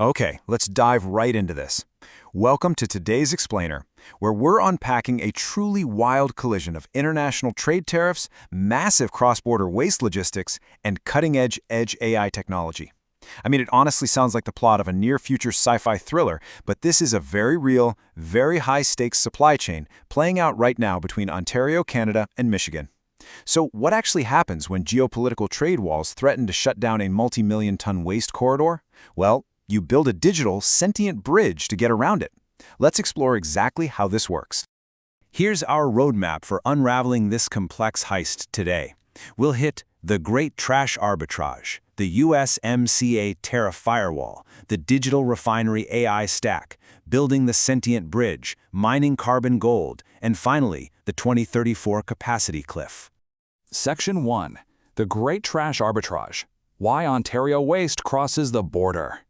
Okay, let's dive right into this. Welcome to today's Explainer, where we're unpacking a truly wild collision of international trade tariffs, massive cross-border waste logistics, and cutting-edge AI technology. I mean, it honestly sounds like the plot of a near-future sci-fi thriller, but this is a very real, very high-stakes supply chain playing out right now between Ontario, Canada, and Michigan. So what actually happens when geopolitical trade walls threaten to shut down a multi-million-ton waste corridor? Well, you build a digital, sentient bridge to get around it. Let's explore exactly how this works. Here's our roadmap for unraveling this complex heist today. We'll hit the Great Trash Arbitrage, the USMCA tariff firewall, the digital refinery AI stack, building the Sentient Bridge, mining carbon gold, and finally, the 2034 capacity cliff. Section 1. The Great Trash Arbitrage. Why Ontario waste crosses the border.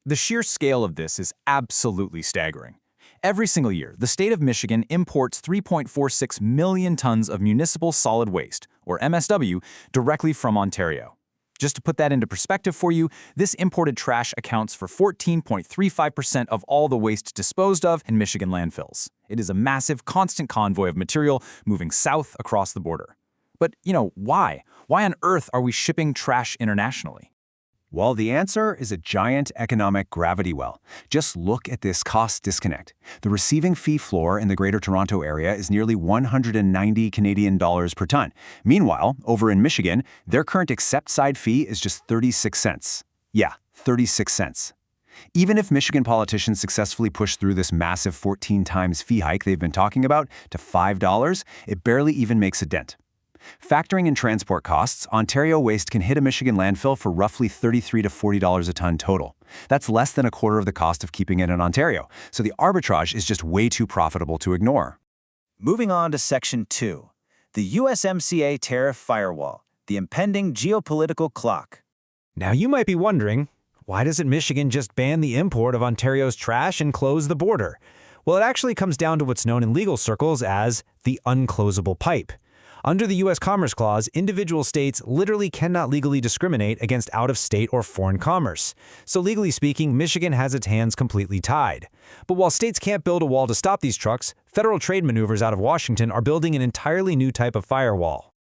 The sheer scale of this is absolutely staggering. Every single year, the state of Michigan imports 3.46 million tons of municipal solid waste, or MSW, directly from Ontario. Just to put that into perspective for you, this imported trash accounts for 14.35% of all the waste disposed of in Michigan landfills. It is a massive, constant convoy of material moving south across the border. But, why? Why on earth are we shipping trash internationally? Well, the answer is a giant economic gravity well. Just look at this cost disconnect. The receiving fee floor in the Greater Toronto Area is nearly 190 Canadian dollars per ton. Meanwhile, over in Michigan, their current accept side fee is just 36 cents. Yeah, 36 cents. Even if Michigan politicians successfully push through this massive 14 times fee hike they've been talking about to $5, it barely even makes a dent. Factoring in transport costs, Ontario waste can hit a Michigan landfill for roughly $33 to $40 a ton total. That's less than a quarter of the cost of keeping it in Ontario, so the arbitrage is just way too profitable to ignore. Moving on to Section 2, the USMCA tariff firewall, the impending geopolitical clock. Now you might be wondering, why doesn't Michigan just ban the import of Ontario's trash and close the border? Well, it actually comes down to what's known in legal circles as the unclosable pipe. Under the U.S. Commerce Clause, individual states literally cannot legally discriminate against out-of-state or foreign commerce. So legally speaking, Michigan has its hands completely tied. But while states can't build a wall to stop these trucks, federal trade maneuvers out of Washington are building an entirely new type of firewall.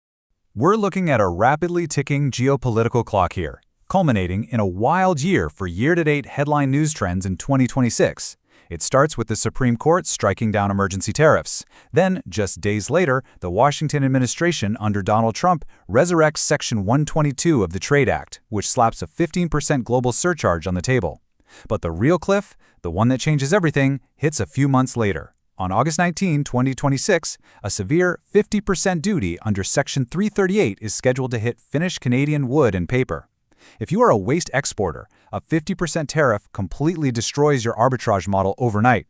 We're looking at a rapidly ticking geopolitical clock here, culminating in a wild year for year-to-date headline news trends in 2026. It starts with the Supreme Court striking down emergency tariffs. Then, just days later, the Washington administration under Donald Trump resurrects Section 122 of the Trade Act, which slaps a 15% global surcharge on the table. But the real cliff, the one that changes everything, hits a few months later. On August 19, 2026, a severe 50% duty under Section 338 is scheduled to hit finished Canadian wood and paper. If you are a waste exporter, a 50% tariff completely destroys your arbitrage model overnight.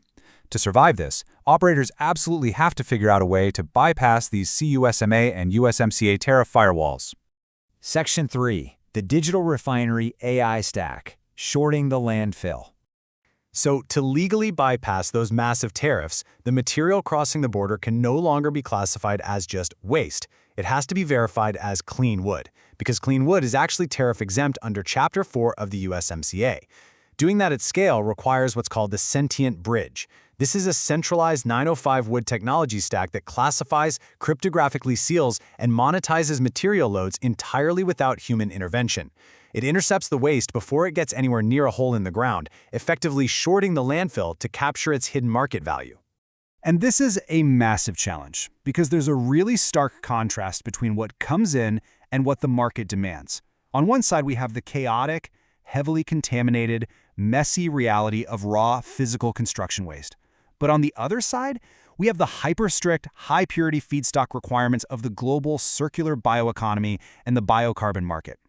To survive this, operators absolutely have to figure out a way to bypass these CUSMA and USMCA tariff firewalls. Section 3. The Digital Refinery AI Stack, shorting the landfill. So to legally bypass those massive tariffs, the material crossing the border can no longer be classified as just waste. It has to be verified as clean wood, because clean wood is actually tariff-exempt under Chapter 4 of the USMCA. Doing that at scale requires what's called the Sentient Bridge. This is a centralized 905 wood technology stack that classifies, cryptographically seals, and monetizes material loads entirely without human intervention. It intercepts the waste before it gets anywhere near a hole in the ground, effectively shorting the landfill to capture its hidden market value. And this is a massive challenge, because there's a really stark contrast between what comes in and what the market demands. On one side, we have the chaotic, heavily contaminated, messy reality of raw physical construction waste. But on the other side, we have the hyper-strict, high-purity feedstock requirements of the global circular bioeconomy and the biocarbon market.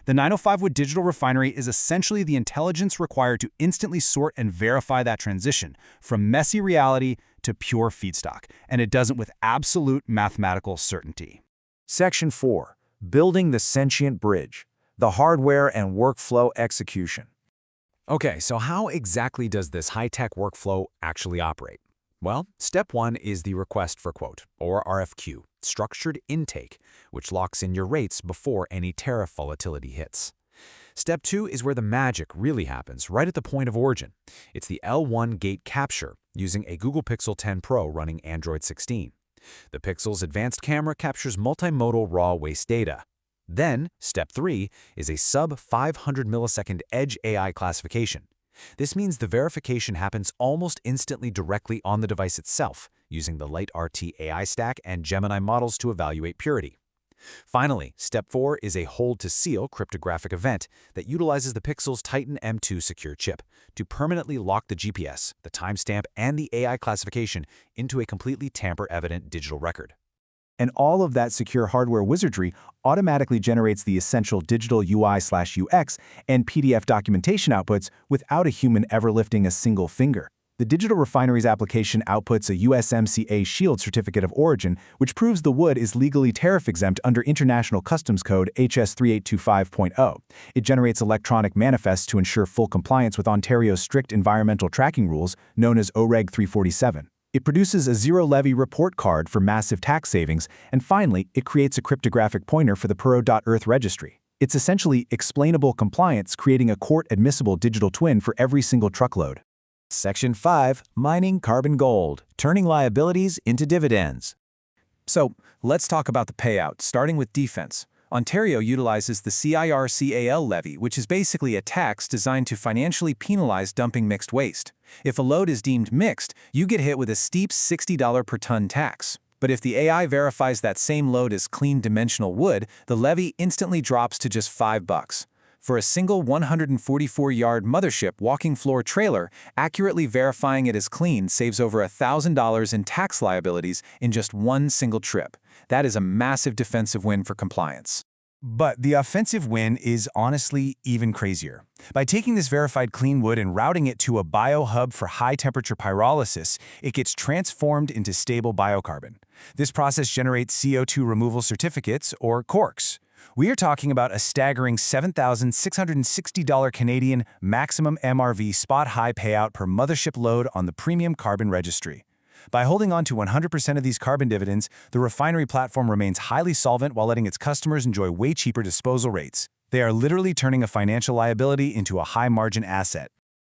The 905 wood digital refinery is essentially the intelligence required to instantly sort and verify that transition from messy reality to pure feedstock, and it does it with absolute mathematical certainty. Section 4. Building the Sentient Bridge, the hardware and workflow execution. Okay, so how exactly does this high-tech workflow actually operate? Well, step 1 is the request for quote, or RFQ, structured intake, which locks in your rates before any tariff volatility hits. Step 2 is where the magic really happens, right at the point of origin. It's the L1 gate capture, using a Google Pixel 10 Pro running Android 16. The Pixel's advanced camera captures multimodal raw waste data. Then, step 3 is a sub-500 millisecond edge AI classification. This means the verification happens almost instantly directly on the device itself, using the LiteRT AI stack and Gemini models to evaluate purity. Finally, step 4 is a hold-to-seal cryptographic event that utilizes the Pixel's Titan M2 secure chip to permanently lock the GPS, the timestamp, and the AI classification into a completely tamper-evident digital record. And all of that secure hardware wizardry automatically generates the essential digital UI/UX and PDF documentation outputs without a human ever lifting a single finger. The Digital Refineries application outputs a USMCA Shield Certificate of Origin, which proves the wood is legally tariff-exempt under International Customs Code HS 3825.0. It generates electronic manifests to ensure full compliance with Ontario's strict environmental tracking rules, known as OREG 347. It produces a zero-levy report card for massive tax savings, and finally, it creates a cryptographic pointer for the Puro.Earth registry. It's essentially explainable compliance, creating a court-admissible digital twin for every single truckload. Section 5, Mining Carbon Gold, Turning Liabilities into Dividends. So, let's talk about the payout, starting with defense. Ontario utilizes the CIRCAL levy, which is basically a tax designed to financially penalize dumping mixed waste. If a load is deemed mixed, you get hit with a steep $60 per ton tax. But if the AI verifies that same load as clean dimensional wood, the levy instantly drops to just $5. For a single 144-yard mothership walking floor trailer, accurately verifying it as clean saves over $1,000 in tax liabilities in just one single trip. That is a massive defensive win for compliance. But the offensive win is honestly even crazier. By taking this verified clean wood and routing it to a biohub for high-temperature pyrolysis, it gets transformed into stable biocarbon. This process generates CO2 removal certificates, or CORCs. We are talking about a staggering $7,660 Canadian maximum MRV spot high payout per mothership load on the premium carbon registry. By holding on to 100% of these carbon dividends, the refinery platform remains highly solvent while letting its customers enjoy way cheaper disposal rates. They are literally turning a financial liability into a high-margin asset.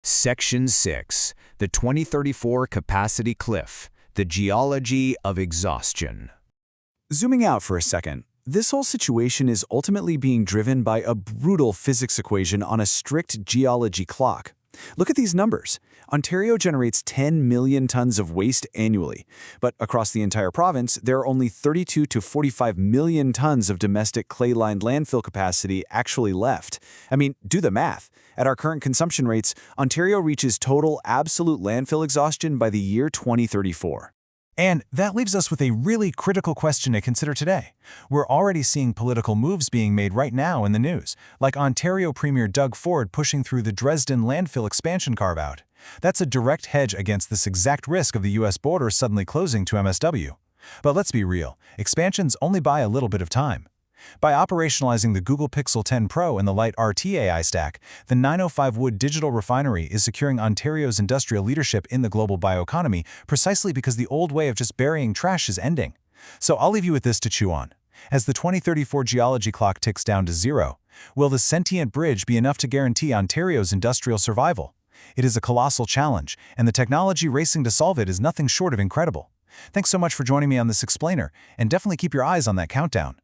Section 6, the 2034 Capacity Cliff, the Geology of Exhaustion. Zooming out for a second, this whole situation is ultimately being driven by a brutal physics equation on a strict geology clock. Look at these numbers. Ontario generates 10 million tons of waste annually, but across the entire province, there are only 32 to 45 million tons of domestic clay-lined landfill capacity actually left. I mean, do the math. At our current consumption rates, Ontario reaches total absolute landfill exhaustion by the year 2034. And that leaves us with a really critical question to consider today. We're already seeing political moves being made right now in the news, like Ontario Premier Doug Ford pushing through the Dresden landfill expansion carve-out. That's a direct hedge against this exact risk of the U.S. border suddenly closing to MSW. But let's be real, expansions only buy a little bit of time. By operationalizing the Google Pixel 10 Pro and the LiteRT AI stack, the 905 Wood Digital Refinery is securing Ontario's industrial leadership in the global bioeconomy precisely because the old way of just burying trash is ending. So I'll leave you with this to chew on. As the 2034 geology clock ticks down to zero, will the Sentient Bridge be enough to guarantee Ontario's industrial survival? It is a colossal challenge, and the technology racing to solve it is nothing short of incredible. Thanks so much for joining me on this explainer, and definitely keep your eyes on that countdown.